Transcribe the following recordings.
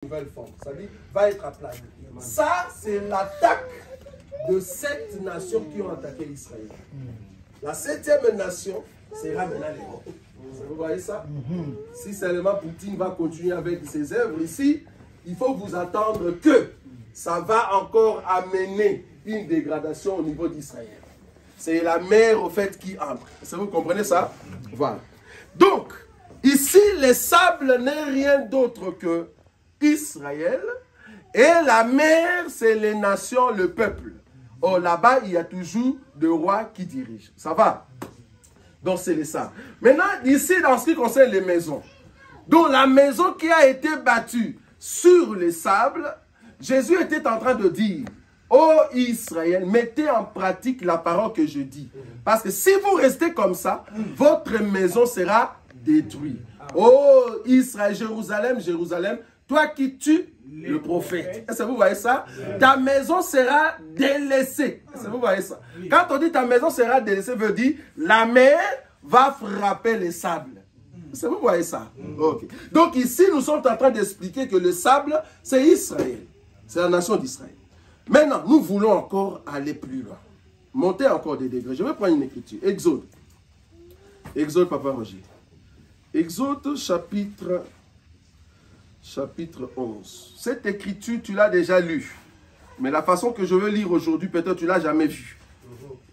nouvelle forme. Ça dit, va être aplani. Ça, c'est l'attaque de 7 nations qui ont attaqué Israël. La 7e nation sera maintenant les Roms. Vous voyez ça? Si seulement Poutine va continuer avec ses œuvres ici, il faut vous attendre que ça va encore amener une dégradation au niveau d'Israël. C'est la mer, au fait, qui entre. Est-ce que vous comprenez ça? Voilà. Donc, ici, les sables n'est rien d'autre que Israël. Et la mer, c'est les nations, le peuple. Or, là-bas, il y a toujours le roi qui dirige. Ça va? Donc, c'est les sables. Maintenant, ici, dans ce qui concerne les maisons. Donc, la maison qui a été battue sur les sables, Jésus était en train de dire: ô Israël, mettez en pratique la parole que je dis. Parce que si vous restez comme ça, votre maison sera détruite. Ô Israël, Jérusalem, Jérusalem, toi qui tues le prophète. Est-ce que vous voyez ça? Ta maison sera délaissée. Est-ce que vous voyez ça? Quand on dit ta maison sera délaissée, veut dire la mer va frapper les sables. Est-ce que vous voyez ça? Okay. Donc ici, nous sommes en train d'expliquer que le sable, c'est Israël. C'est la nation d'Israël. Maintenant, nous voulons encore aller plus loin. Monter encore des degrés. Je vais prendre une écriture. Exode. Exode, Papa Roger. Exode, chapitre 11. Cette écriture, tu l'as déjà lue. Mais la façon que je veux lire aujourd'hui, peut-être tu ne l'as jamais vue.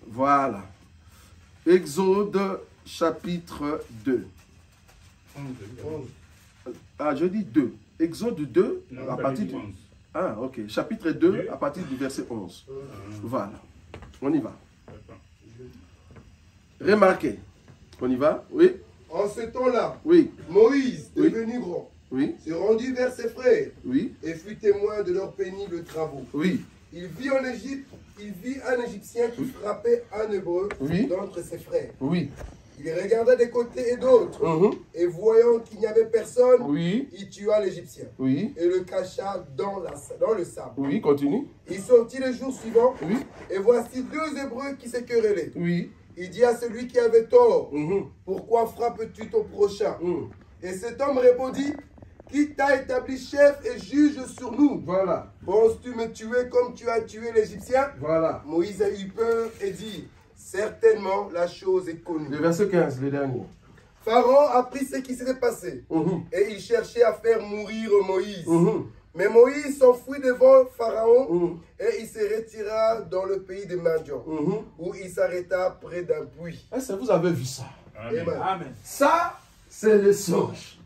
Voilà. Exode, chapitre 2. Ah, je dis 2. Exode 2, non, à partir du... Ah, ok. Chapitre 2, à partir du verset 11. Voilà. On y va. Remarquez. On y va? Oui. En ce temps-là, oui. Moïse, devenu grand, oui. s'est rendu vers ses frères, oui. et fut témoin de leurs pénibles travaux. Oui. Il vit en Égypte, un Égyptien qui frappait un Hébreu d'entre ses frères. Oui. Il regarda des côtés et d'autres, et voyant qu'il n'y avait personne, il tua l'Égyptien, et le cacha dans le sable. Oui, continue. Il sortit le jour suivant, et voici 2 Hébreux qui se querellaient. Oui. Il dit à celui qui avait tort, pourquoi frappes-tu ton prochain? Et cet homme répondit, qui t'a établi chef et juge sur nous? Voilà. Penses-tu me tuer comme tu as tué l'Égyptien? Voilà. Moïse a eu peur et dit, certainement la chose est connue. Le verset 15, le dernier. Pharaon apprit ce qui s'était passé, et il cherchait à faire mourir Moïse. Mais Moïse s'enfuit devant Pharaon, et il se retira dans le pays de Madian, où il s'arrêta près d'un puits. Est-ce que vous avez vu ça? Amen. Amen. Ça, c'est le songe.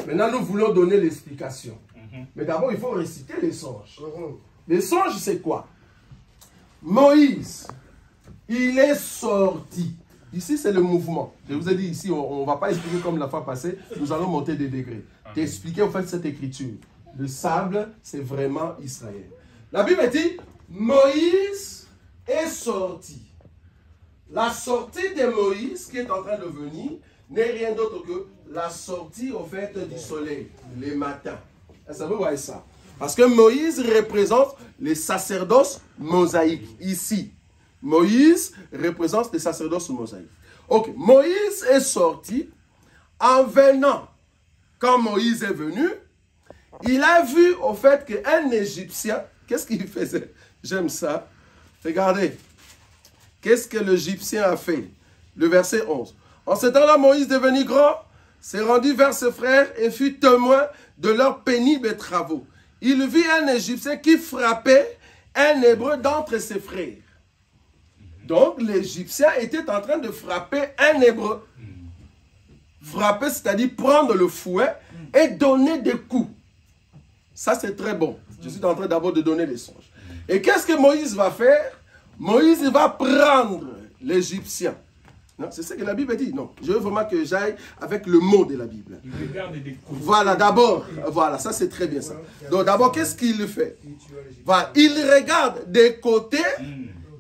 Maintenant, nous voulons donner l'explication. Mais d'abord, il faut réciter les songes. Les songes, c'est quoi? Moïse, il est sorti. Ici, c'est le mouvement. Je vous ai dit ici, on ne va pas expliquer comme la fois passée. Nous allons monter des degrés. T'expliquer en fait cette écriture. Le sable, c'est vraiment Israël. La Bible dit, Moïse est sorti. La sortie de Moïse, qui est en train de venir, n'est rien d'autre que la sortie au fait du soleil, les matins. Est-ce que vous voyez ça? Parce que Moïse représente les sacerdoces mosaïques. Ici, Moïse représente les sacerdoces mosaïques. Ok, Moïse est sorti. En venant, quand Moïse est venu, il a vu au fait qu'un Égyptien, qu'est-ce qu'il faisait? J'aime ça. Regardez. Qu'est-ce que l'Égyptien a fait? Le verset 11. En ce temps-là, Moïse, devenu grand, s'est rendu vers ses frères et fut témoin de leurs pénibles travaux. Il vit un Égyptien qui frappait un Hébreu d'entre ses frères. Donc, l'Égyptien était en train de frapper un Hébreu. Frapper, c'est-à-dire prendre le fouet et donner des coups. Ça, c'est très bon. Je suis en train d'abord de donner les songes. Et qu'est-ce que Moïse va faire? Moïse va prendre l'Égyptien. C'est ce que la Bible dit. Non, je veux vraiment que j'aille avec le mot de la Bible. Voilà, d'abord. Voilà, ça c'est très bien ça. Donc d'abord, qu'est-ce qu'il fait? Voilà, il regarde des côtés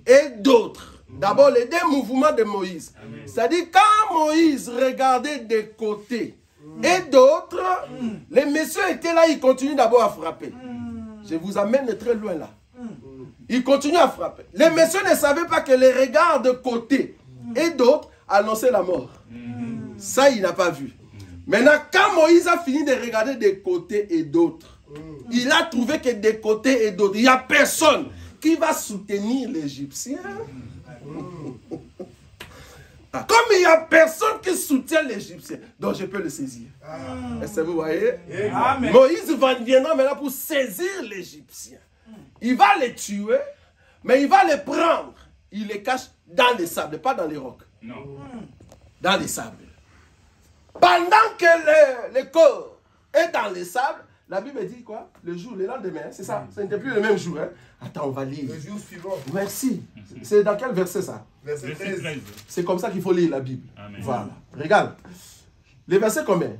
et d'autres. D'abord, les 2 mouvements de Moïse. C'est-à-dire, quand Moïse regardait des côtés et d'autres, les messieurs étaient là, ils continuent d'abord à frapper. Je vous amène très loin là. Ils continuent à frapper. Les messieurs ne savaient pas que les regards de côté et d'autres annonçaient la mort. Ça, il n'a pas vu. Maintenant, quand Moïse a fini de regarder des côtés et d'autres, Il a trouvé que des côtés et d'autres. Il n'y a personne qui va soutenir l'Égyptien. Comme il n'y a personne qui soutient l'Égyptien, donc je peux le saisir. Est-ce que vous voyez? Amen. Moïse viendra maintenant pour saisir l'Égyptien. Il va les tuer, mais il va les prendre. Il les cache dans les sables, pas dans les rocs. Non. Dans les sables. Pendant que le corps est dans les sables, la Bible dit quoi? Le jour, le lendemain, c'est ça. Ce n'était plus le même jour. Hein? Attends, on va lire. Le jour suivant. Merci. C'est dans quel verset ça? Verset 13. C'est comme ça qu'il faut lire la Bible. Amen. Voilà. Regarde. Les versets combien?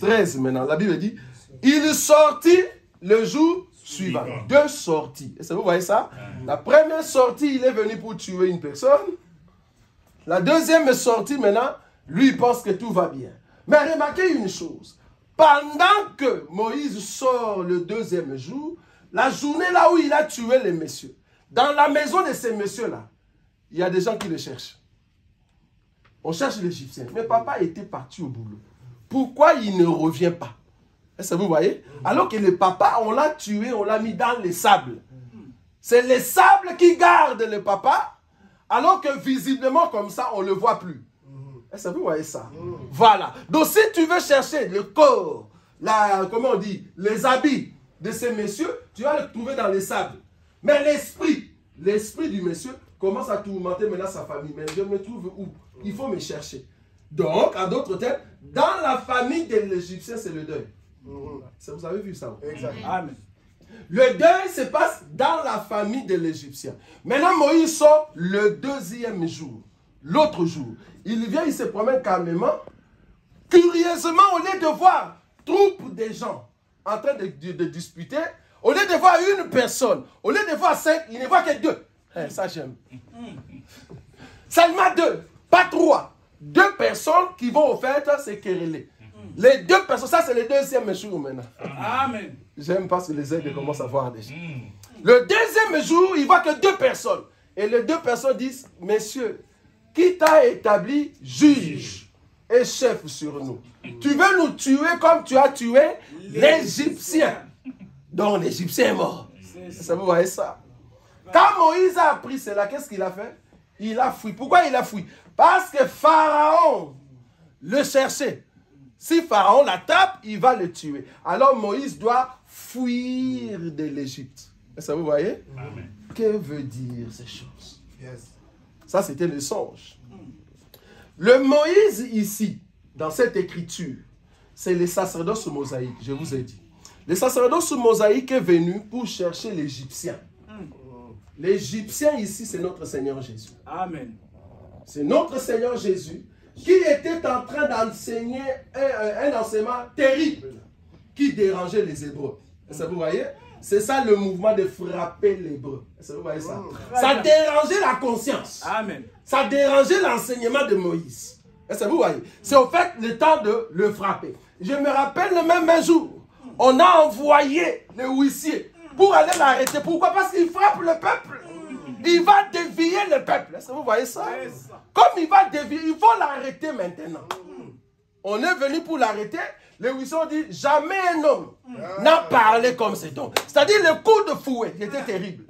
13 maintenant. La Bible dit, il sortit le jour suivant. 2 sorties. Est-ce que vous voyez ça? La première sortie, il est venu pour tuer une personne. La deuxième sortie, maintenant, lui, il pense que tout va bien. Mais remarquez une chose. Pendant que Moïse sort le deuxième jour, la journée là où il a tué les messieurs, dans la maison de ces messieurs-là, il y a des gens qui le cherchent. On cherche l'Égyptien. Mais papa était parti au boulot. Pourquoi il ne revient pas? Est-ce que vous voyez? Alors que le papa, on l'a tué, on l'a mis dans les sables. C'est les sables qui gardent le papa, alors que visiblement comme ça, on ne le voit plus. Est-ce que vous voyez ça? Voilà. Donc si tu veux chercher le corps, comment on dit, les habits de ces messieurs, tu vas le trouver dans les sables. Mais l'esprit du monsieur commence à tourmenter maintenant sa famille. Mais je me trouve où? Il faut me chercher. Donc, en d'autres termes, dans la famille de l'Égyptien, c'est le deuil. Vous avez vu ça? Exact. Amen. Le deuil se passe dans la famille de l'Égyptien. Maintenant, Moïse sort le deuxième jour. L'autre jour, il vient, il se promène calmement. Curieusement, au lieu de voir troupe de gens en train de disputer, au lieu de voir une personne, au lieu de voir 5, il ne voit que 2. Ça, j'aime. Seulement 2, pas 3. 2 personnes qui vont au fait se quereller. Les 2 personnes, ça c'est le deuxième jour maintenant. Amen. J'aime parce que les aigles commencent à voir déjà. Le deuxième jour, il voit que 2 personnes. Et les 2 personnes disent, messieurs, qui t'a établi juge et chef sur nous? Tu veux nous tuer comme tu as tué l'Égyptien. Donc l'Égyptien est mort. Ça, vous voyez ça? Quand Moïse a appris cela, qu'est-ce qu'il a fait? Il a fui. Pourquoi il a fui? Parce que Pharaon le cherchait. Si Pharaon l'attrape, il va le tuer. Alors Moïse doit fuir de l'Égypte. Ça, vous voyez? Amen. Que veut dire ces choses? Yes. Ça, c'était le songe. Le Moïse ici, dans cette écriture, c'est le sacerdoce mosaïque, je vous ai dit. Le sacerdoce mosaïque est venu pour chercher l'Égyptien. L'Égyptien ici, c'est notre Seigneur Jésus. Amen. C'est notre Seigneur Jésus qui était en train d'enseigner un enseignement terrible qui dérangeait les Hébreux. Est-ce que vous voyez? C'est ça le mouvement de frapper l'Hébreu. Est-ce que vous voyez ça? Ça dérangeait la conscience. Amen. Ça dérangeait l'enseignement de Moïse. Est-ce que vous voyez? C'est au fait le temps de le frapper. Je me rappelle le même jour, on a envoyé le huissier pour aller l'arrêter. Pourquoi? Parce qu'il frappe le peuple. Il va dévier le peuple. Est-ce que vous voyez ça? Comme il va dévier, il faut l'arrêter maintenant. On est venu pour l'arrêter. Les huissiers ont dit, jamais un homme n'a parlé comme cet homme. C'est-à-dire le coup de fouet était terrible.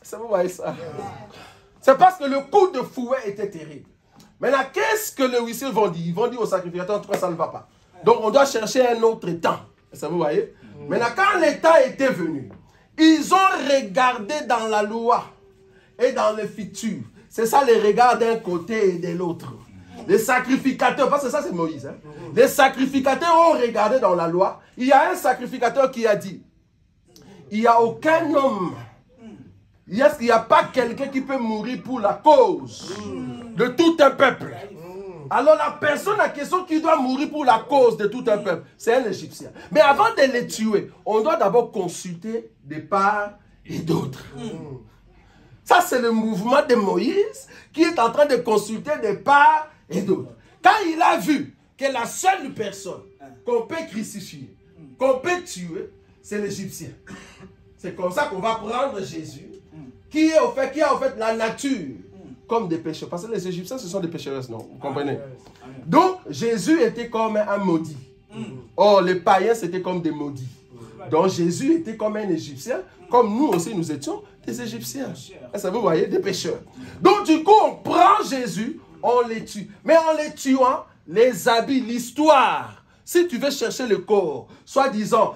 Est-ce que vous voyez ça? C'est parce que le coup de fouet était terrible. Maintenant, qu'est-ce que les huissiers vont dire? Ils vont dire au sacrificateur, en tout cas, ça ne va pas. Donc, on doit chercher un autre temps. Est-ce que vous voyez? Maintenant, quand le temps était venu, ils ont regardé dans la loi et dans le futur. C'est ça les regards d'un côté et de l'autre. Les sacrificateurs, parce que ça c'est Moïse. Hein? Les sacrificateurs ont regardé dans la loi. Il y a un sacrificateur qui a dit, il n'y a aucun homme. Est-ce qu'il n'y a pas quelqu'un qui peut mourir pour la cause de tout un peuple? Alors la personne en question qui doit mourir pour la cause de tout un peuple, c'est un Égyptien. Mais avant de les tuer, on doit d'abord consulter de part et d'autre. Ça c'est le mouvement de Moïse qui est en train de consulter de part et d'autre. Quand il a vu que la seule personne qu'on peut crucifier, qu'on peut tuer, c'est l'Égyptien. C'est comme ça qu'on va prendre Jésus, qui a en fait la nature comme des pécheurs. Parce que les Égyptiens, ce sont des pécheurs, non? Vous comprenez? Donc, Jésus était comme un maudit. Or, les païens, c'était comme des maudits. Donc Jésus était comme un Égyptien, comme nous aussi nous étions des Égyptiens. Est-ce que vous voyez, des pécheurs. Donc du coup, on prend Jésus, on les tue. Mais en les tuant, les habits, l'histoire. Si tu veux chercher le corps, soi-disant,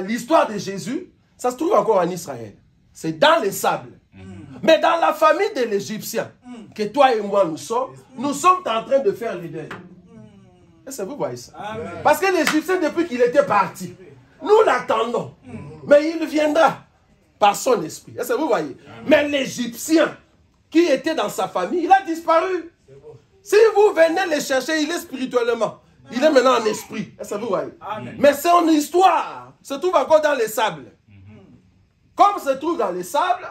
l'histoire de Jésus, ça se trouve encore en Israël. C'est dans les sables. Mais dans la famille de l'Égyptien, que toi et moi nous sommes en train de faire les deuils. Est-ce que vous voyez ça? Amen. Parce que l'Égyptien, depuis qu'il était parti, nous l'attendons. Mais il viendra par son esprit. Est-ce que vous voyez? Amen. Mais l'Égyptien qui était dans sa famille, il a disparu. Si vous venez le chercher, il est spirituellement. Il est maintenant en esprit. Est-ce que vous voyez? Amen. Mais son histoire se trouve encore dans les sables. Comme se trouve dans les sables,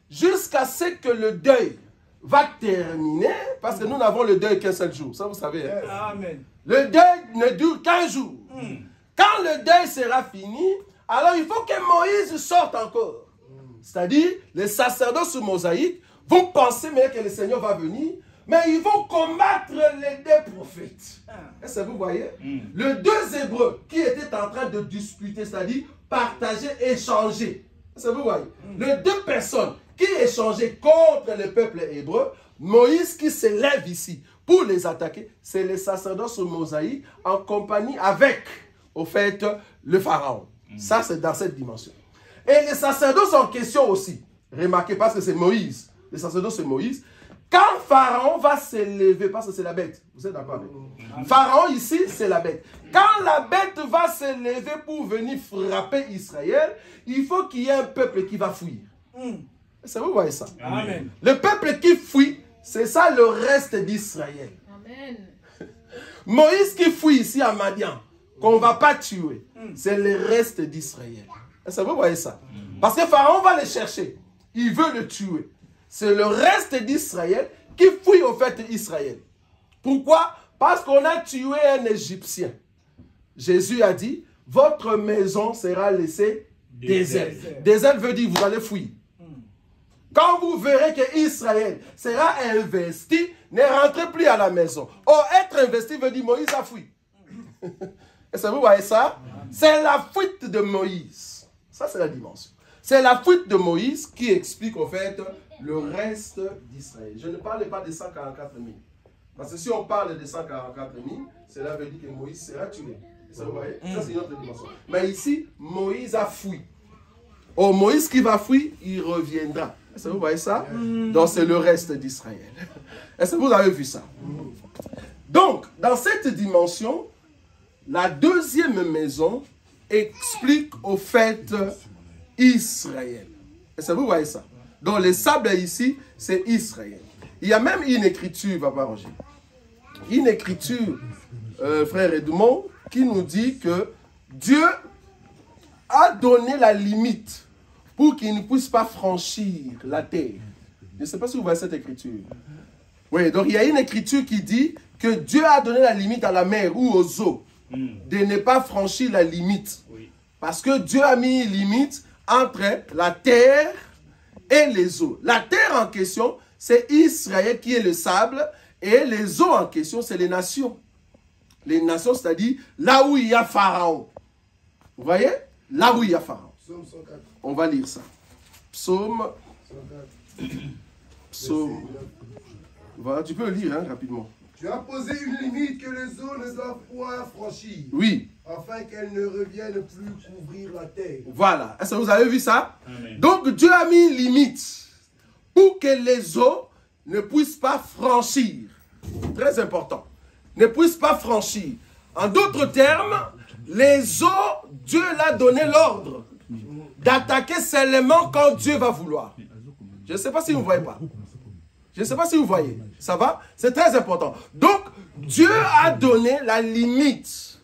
jusqu'à ce que le deuil va terminer, parce que nous n'avons le deuil qu'un seul jour. Ça, vous savez. Hein? Amen. Le deuil ne dure qu'un jour. Quand le deuil sera fini, alors il faut que Moïse sorte encore. C'est-à-dire, les sacerdotes mosaïques vont penser mais que le Seigneur va venir, mais ils vont combattre les deux prophètes. Est-ce que vous voyez? Les deux Hébreux qui étaient en train de discuter, c'est-à-dire partager, échanger. Est-ce que vous voyez? Les deux personnes qui échangeaient contre le peuple hébreu, Moïse qui se lève ici pour les attaquer, c'est les sacerdotes mosaïques en compagnie avec, au fait, le pharaon. Ça, c'est dans cette dimension. Et les sacerdotes en question aussi, remarquez, parce que c'est Moïse, les sacerdotes c'est Moïse, quand Pharaon va se lever, parce que c'est la bête, vous êtes d'accord avec moi? Pharaon ici, c'est la bête. Quand la bête va se lever pour venir frapper Israël, il faut qu'il y ait un peuple qui va fuir. Est-ce que vous voyez ça? Amen. Le peuple qui fuit, c'est ça le reste d'Israël. Moïse qui fuit ici à Madian, qu'on ne va pas tuer, c'est le reste d'Israël. Est-ce que vous voyez ça? Parce que Pharaon va le chercher. Il veut le tuer. C'est le reste d'Israël qui fuit au fait Israël. Pourquoi? Parce qu'on a tué un Égyptien. Jésus a dit, votre maison sera laissée déserte. Déserte veut dire vous allez fuir. Quand vous verrez que Israël sera investi, ne rentrez plus à la maison. Or, être investi veut dire Moïse a fui. Est-ce que vous voyez ça? C'est la fuite de Moïse. Ça, c'est la dimension. C'est la fuite de Moïse qui explique au fait le reste d'Israël. Je ne parle pas des 144 000. Parce que si on parle des 144 000, cela veut dire que Moïse sera tué. Ça, vous voyez? Ça, c'est une autre dimension. Mais ici, Moïse a fui. Oh, Moïse qui va fuir, il reviendra. Est-ce que vous voyez ça? Donc, c'est le reste d'Israël. Est-ce que vous avez vu ça? Donc, dans cette dimension, la deuxième maison explique au fait Israël. Est-ce que vous voyez ça? Donc, les sables ici, c'est Israël. Il y a même une écriture, Papa Roger. Une écriture, frère Edmond, qui nous dit que Dieu a donné la limite pour qu'il ne puisse pas franchir la terre. Je ne sais pas si vous voyez cette écriture. Oui, donc il y a une écriture qui dit que Dieu a donné la limite à la mer ou aux eaux de ne pas franchir la limite. Parce que Dieu a mis une limite entre la terre et les eaux. La terre en question, c'est Israël qui est le sable, et les eaux en question, c'est les nations. Les nations, c'est-à-dire là où il y a Pharaon. Vous voyez? Là où il y a Pharaon. Psaume 104. On va lire ça. Psaume. 104. Psaume. Voilà, tu peux le lire hein, rapidement. Tu as posé une limite que les eaux ne doivent point franchir. Oui. Afin qu'elles ne reviennent plus couvrir la terre. Voilà. Est-ce que vous avez vu ça? Amen. Donc Dieu a mis une limite pour que les eaux ne puissent pas franchir. Très important. Ne puissent pas franchir. En d'autres termes, les eaux, Dieu l'a donné l'ordre d'attaquer seulement quand Dieu va vouloir. Je ne sais pas si vous ne voyez pas. Je ne sais pas si vous voyez. Ça va? C'est très important. Donc, Dieu a donné la limite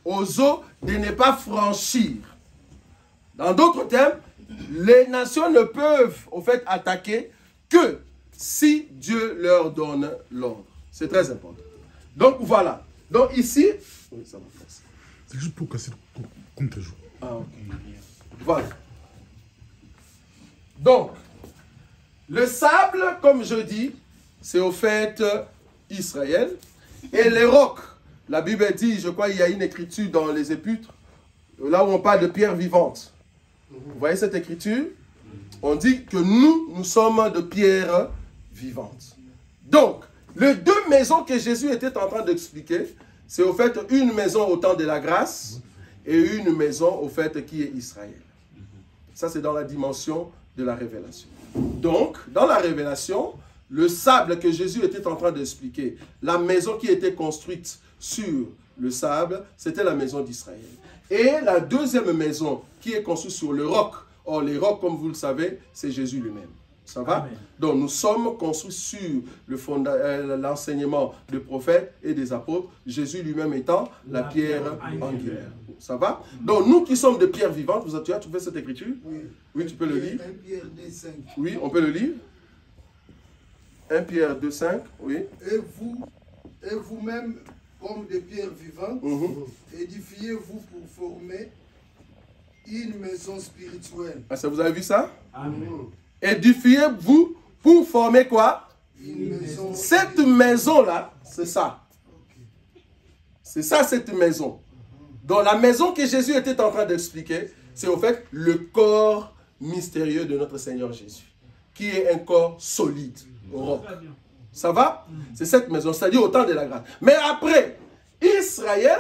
aux eaux de ne pas franchir. Dans d'autres termes, les nations ne peuvent, au fait, attaquer que si Dieu leur donne l'ordre. C'est très important. Donc, voilà. Donc, ici... Oui, ça va. C'est juste pour casser le compte-jour. Ah, ok. Voilà. Donc, le sable, comme je dis, c'est au fait Israël. Et les rocs, la Bible dit, je crois il y a une écriture dans les Épîtres, là où on parle de pierre vivante. Vous voyez cette écriture? On dit que nous sommes de pierre vivante. Donc, les deux maisons que Jésus était en train d'expliquer, c'est au fait une maison au temps de la grâce et une maison au fait qui est Israël. Ça, c'est dans la dimension de la révélation. Donc, dans la révélation, le sable que Jésus était en train d'expliquer, la maison qui était construite sur le sable, c'était la maison d'Israël. Et la deuxième maison qui est construite sur le roc, or les rocs, comme vous le savez, c'est Jésus lui-même. Ça va? Amen. Donc nous sommes construits sur l'enseignement des prophètes et des apôtres, Jésus lui-même étant la pierre angulaire. Ça va? Donc nous qui sommes de pierres vivantes, tu as trouvé cette écriture? Oui. Oui, tu peux le lire? 1 Pierre 2,5. Oui, on peut le lire? 1 Pierre 2,5, oui. Et vous-même, comme des pierres vivantes, édifiez-vous pour former une maison spirituelle. Ah, ça, vous avez vu ça? Amen. Édifiez-vous pour former quoi? Une maison. Cette maison-là, c'est ça. C'est ça, cette maison. Donc la maison que Jésus était en train d'expliquer, c'est au fait le corps mystérieux de notre Seigneur Jésus, qui est un corps solide, au roc. Ça va? C'est cette maison, c'est-à-dire au temps de la grâce. Mais après, Israël,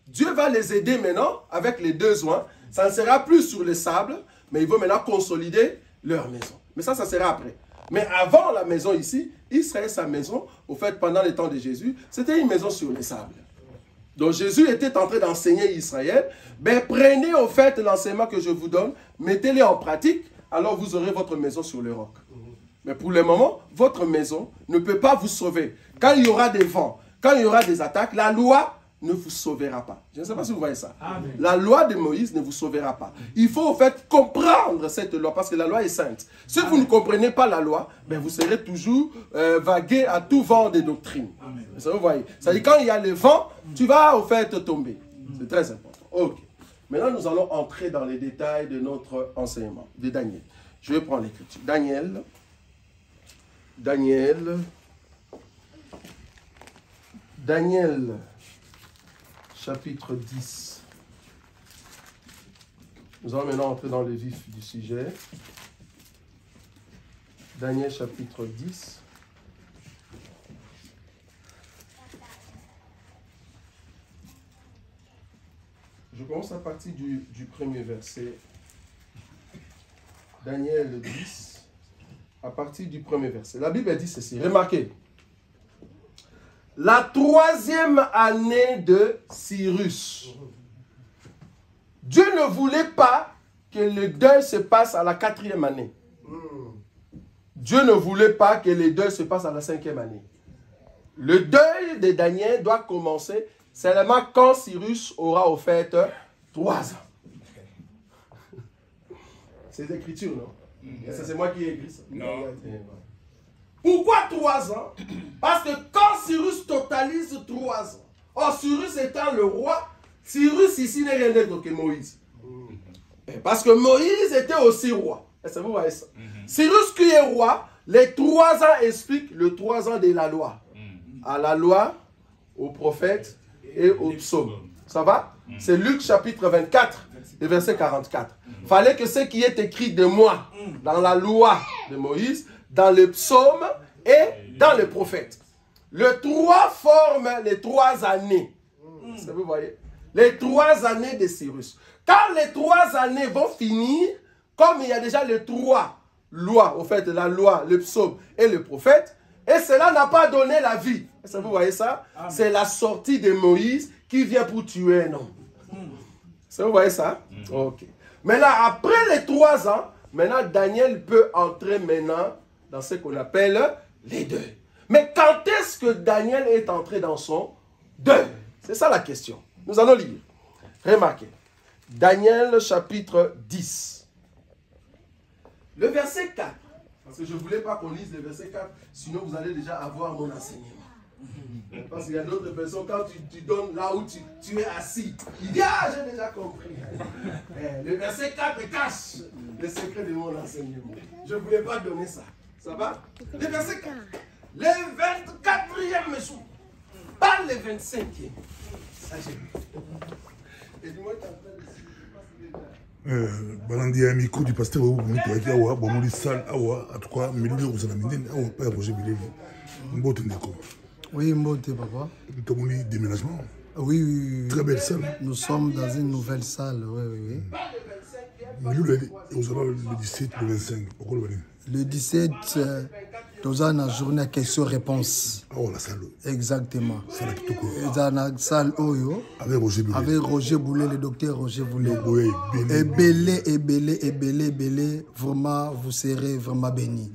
Dieu va les aider maintenant avec les deux oins. Ça ne sera plus sur le sable, mais il veut maintenant consolider leur maison. Mais ça sera après. Mais avant la maison ici, Israël, sa maison, au fait, pendant les temps de Jésus, c'était une maison sur les sables. Donc Jésus était en train d'enseigner Israël. Ben, prenez au fait l'enseignement que je vous donne, mettez-le en pratique, alors vous aurez votre maison sur le roc. Mais pour le moment, votre maison ne peut pas vous sauver. Quand il y aura des vents, quand il y aura des attaques, la loi ne vous sauvera pas. Je ne sais pas si vous voyez ça. Amen. La loi de Moïse ne vous sauvera pas. Il faut au fait comprendre cette loi parce que la loi est sainte. Si vous ne comprenez pas la loi, ben vous serez toujours vagué à tout vent des doctrines. Ça, vous voyez. C'est-à-dire quand il y a le vent, tu vas au fait tomber. C'est très important. Ok. Maintenant, nous allons entrer dans les détails de notre enseignement de Daniel. Je vais prendre l'écriture. Daniel, chapitre 10. Nous allons maintenant entrer dans le vif du sujet. Daniel, chapitre 10. Je commence à partir du premier verset. Daniel 10, à partir du premier verset. La Bible dit ceci, remarquez. La 3e année de Cyrus. Dieu ne voulait pas que le deuil se passe à la 4e année. Dieu ne voulait pas que le deuil se passe à la 5e année. Le deuil de Daniel doit commencer seulement quand Cyrus aura au fait 3 ans. C'est l'écriture, non? C'est moi qui ai écrit ça. Non. Pourquoi 3 ans? Parce que quand Cyrus totalise 3 ans, or Cyrus étant le roi, Cyrus ici n'est rien d'autre que Moïse. Parce que Moïse était aussi roi. Est-ce que vous voyez ça? Cyrus qui est roi, les 3 ans expliquent le 3 ans de la loi. À la loi, aux prophètes et aux psaumes. Ça va? C'est Luc chapitre 24, le verset 44. Il fallait que ce qui est écrit de moi dans la loi de Moïse, dans le psaume et dans le prophète. Le 3 forme les 3 années. Ça vous voyez? Les 3 années de Cyrus. Quand les 3 années vont finir, comme il y a déjà les 3 lois, au fait, la loi, le psaume et le prophète, et cela n'a pas donné la vie. Est-ce que vous voyez ça? C'est la sortie de Moïse qui vient pour tuer un homme. Est-ce que vous voyez ça? Ok. Maintenant, après les 3 ans, maintenant Daniel peut entrer maintenant dans ce qu'on appelle les deuils. Mais quand est-ce que Daniel est entré dans son deuil? C'est ça la question. Nous allons lire. Remarquez. Daniel chapitre 10. Le verset 4. Parce que je ne voulais pas qu'on lise le verset 4, sinon vous allez déjà avoir mon enseignement. Parce qu'il y a d'autres personnes, quand tu donnes là où tu es assis, il dit, ah, j'ai déjà compris. Le verset 4 cache le secret de mon enseignement. Je ne voulais pas donner ça. Ça va? Le verset 4. Le 24e jour, pas le 25e. Ça, j'ai vu. Et dis-moi, tu es en train de suivre. Balandi ya micro du pasteur ou mutu awa bomoli salle awa en tout cas miluli ozala minene awa pa Roger Bileli mbote ndeko. Oui, mbote papa. Tomoni déménagement. Oui, oui, oui. Très belle salle. Nous sommes dans une nouvelle salle, oui, oui, oui. Miluli ozala le 17 le 25 pourquoi le Le 17 nous avons une journée à questions-réponses. Oh la salle. Exactement. Salle kitoko. Nous avons une salle Oyo. Avec Roger Bileli. Avec Roger Boulet, le docteur Roger Boulet. Et belé, vraiment, vous serez vraiment bénis.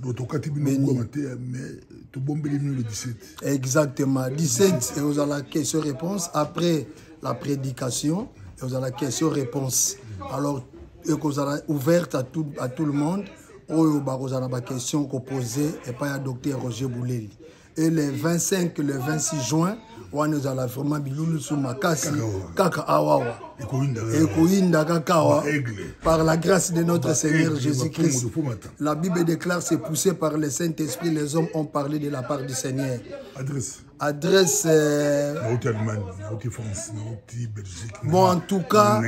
Bénis. Mais tout bon le 17. Exactement. 17, et vous avez la question-réponse. Après la prédication, et vous avez la question-réponse. Alors, et vous avez ouverte à tout le monde. Vous avez la question qu'on posait et pas à docteur Roger Boulet. Et le 25 et le 26 juin, nous allons vraiment biloulou sous makasi kaka awawa ekoinda kakawa par la grâce de notre Seigneur Jésus-Christ. La Bible déclare c'est poussé par le Saint-Esprit, les hommes ont parlé de la part du Seigneur. Adresse Allemagne, France, Belgique. Bon, en tout cas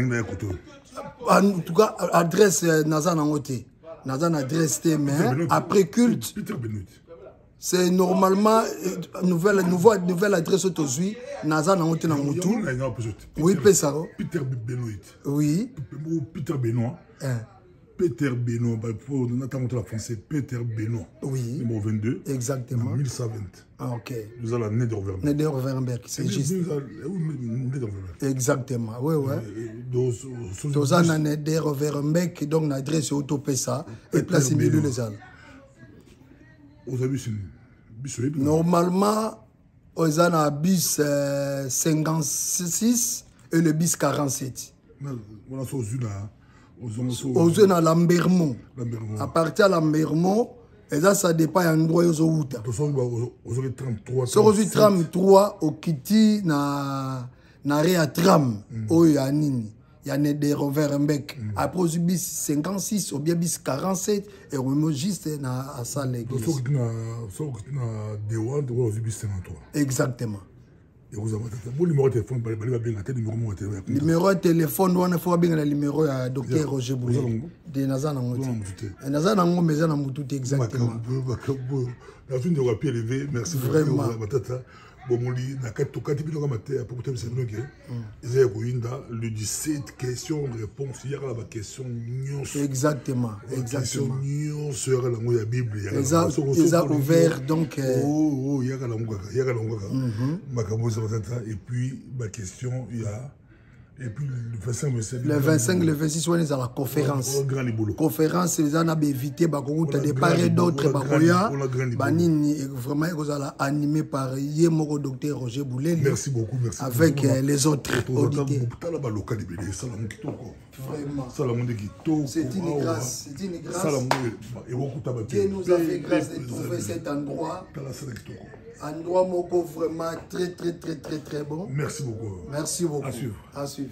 adresse Nazan Angote. Nazan adresse mais après culte. C'est normalement nouvelle adresse aujourd'hui. Nazan a monté dans mon tour. Oui, Pessaro. Peter Benoît. Oui. Peter Benoît. Peter Benoît. Pour notamment la française. Peter Benoît. Oui. Numéro 22. Exactement. 1120. Ah, ok. Nous allons à Nederverberg. Nederverberg, c'est juste. Exactement. Oui, oui. Nous allons à Nederverberg, donc l'adresse est Autopessa. Et place Emilio les Halles. Normalement, on a le bus 56 et le bus 47. On a Lambermont. À partir de Lambermont, ça dépend de l'endroit où on est. Sur le 33, au Kiti, na Réa Tram, où il y a Nini. Il y a des Roverembec. Après, au bis 56, au bien bis 47, et on est juste à ça l'église. Exactement. Numéro de téléphone, on a fait le numéro à Dr Roger Boulet. De Nazan Angote. Nazan Angote, mais Nazan Angote, exactement. Merci vraiment. Bomoli na katokati bino kama te pour te c'est que le 17 questions réponses il y a la question nyonso exactement question nyonso la mo ya bible ya ils ont ouvert donc il y a la makambo et puis ma question il y a et puis le 25 le 26 on est à la conférence conférence les gens ont évité bakokuta de part et d'autre bakoya banini vraiment ils sont animés par Yemoko docteur Roger Boulet. Merci beaucoup avec les autres auditeurs vraiment c'est une grâce Dieu nous a fait grâce de trouver cet endroit moko vraiment très bon. Merci beaucoup. Merci beaucoup. À suivre.